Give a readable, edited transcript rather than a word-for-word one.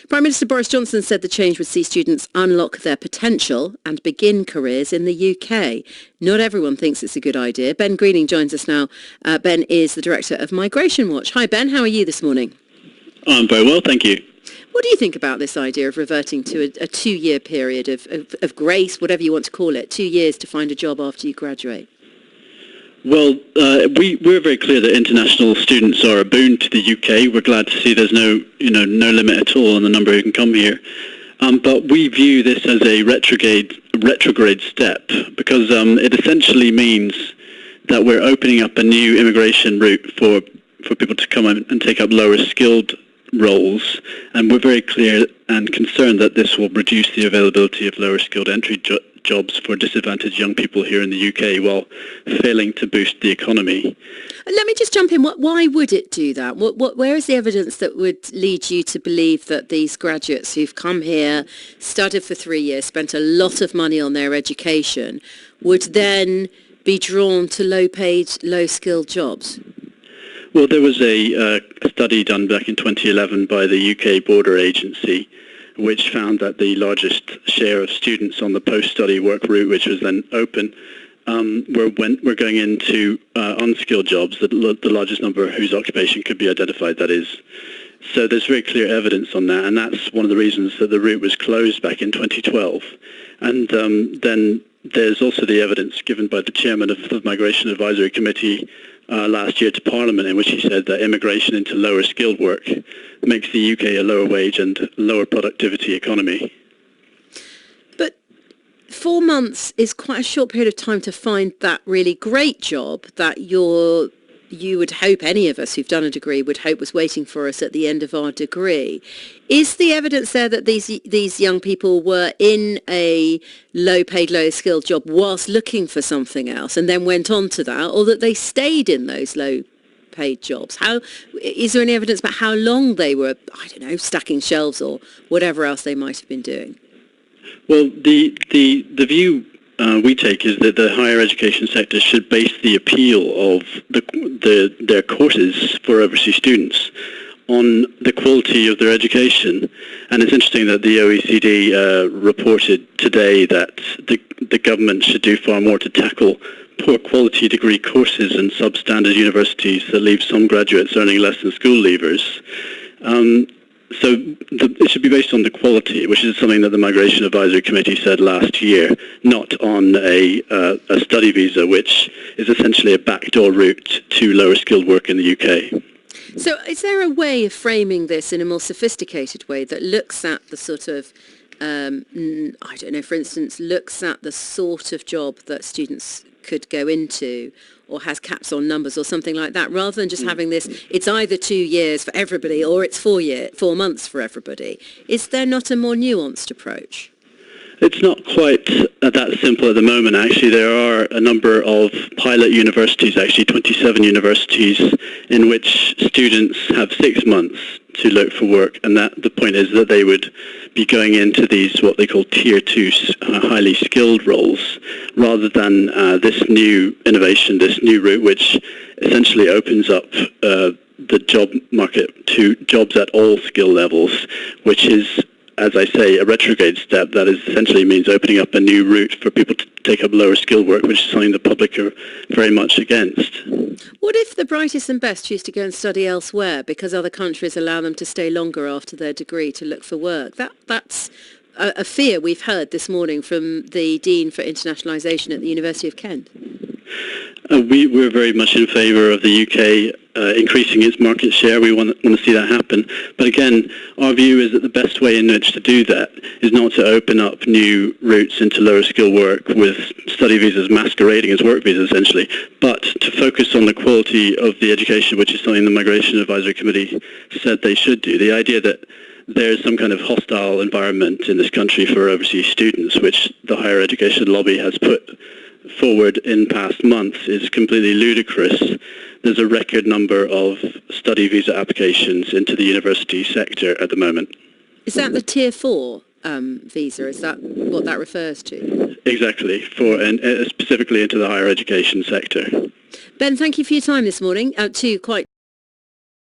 Prime Minister Boris Johnson said the change would see students unlock their potential and begin careers in the UK. Not everyone thinks it's a good idea. Ben Greening joins us now. Ben is the Director of Migration Watch. Hi Ben, how are you this morning? I'm very well, thank you. What do you think about this idea of reverting to a 2-year period of grace, whatever you want to call it, 2 years to find a job after you graduate? Well, we're very clear that international students are a boon to the UK. We're glad to see there's no limit at all on the number who can come here. But we view this as a retrograde step because it essentially means that we're opening up a new immigration route for people to come and take up lower skilled roles, and we're very clear and concerned that this will reduce the availability of lower skilled entry jobs for disadvantaged young people here in the UK while failing to boost the economy. Let me just jump in. Why would it do that? Where is the evidence that would lead you to believe that these graduates who've come here, studied for 3 years, spent a lot of money on their education, would then be drawn to low-paid, low-skilled jobs? Well, there was a study done back in 2011 by the UK Border Agency, which found that the largest share of students on the post-study work route, which was then open, were going into unskilled jobs, the largest number whose occupation could be identified, that is. So there's very clear evidence on that, and that's one of the reasons that the route was closed back in 2012. And then there's also the evidence given by the chairman of the Migration Advisory Committee last year to Parliament, in which he said that immigration into lower skilled work makes the UK a lower wage and lower productivity economy. But 4 months is quite a short period of time to find that really great job that you would hope, any of us who've done a degree would hope was waiting for us at the end of our degree. Is the evidence there that these young people were in a low-paid, low-skilled job whilst looking for something else and then went on to that, or that they stayed in those low-paid jobs? Is there any evidence about how long they were, I don't know, stacking shelves or whatever else they might have been doing? Well, the view we take is that the higher education sector should base the appeal of their courses for overseas students on the quality of their education. And it's interesting that the OECD reported today that the government should do far more to tackle poor quality degree courses and substandard universities that leave some graduates earning less than school leavers. So it should be based on the quality, which is something that the Migration Advisory Committee said last year, not on a study visa, which is essentially a backdoor route to lower skilled work in the UK. So is there a way of framing this in a more sophisticated way that looks at the sort of, I don't know, for instance, looks at the sort of job that students could go into, or has caps on numbers or something like that, rather than just having this, it's either 2 years for everybody or it's 4 months for everybody? Is there not a more nuanced approach? It's not quite that simple at the moment, actually. There are a number of pilot universities, actually 27 universities, in which students have 6 months to look for work, and the point is that they would be going into these, what they call Tier 2 highly skilled roles, rather than this new innovation, this new route, which essentially opens up the job market to jobs at all skill levels, which is, as I say, a retrograde step that essentially means opening up a new route for people to take up lower skilled work, which is something the public are very much against. What if the brightest and best choose to go and study elsewhere because other countries allow them to stay longer after their degree to look for work? That's a fear we've heard this morning from the Dean for Internationalisation at the University of Kent. We're very much in favour of the UK increasing its market share. We want to see that happen. But again, our view is that the best way in which to do that is not to open up new routes into lower skill work with study visas masquerading as work visas, essentially, but to focus on the quality of the education, which is something the Migration Advisory Committee said they should do. The idea that there's some kind of hostile environment in this country for overseas students, which the higher education lobby has put forward in past months, is completely ludicrous. There's a record number of study visa applications into the university sector at the moment. Is that the Tier 4 visa? Is that what that refers to? Exactly, and specifically into the higher education sector. Ben, thank you for your time this morning. Two quite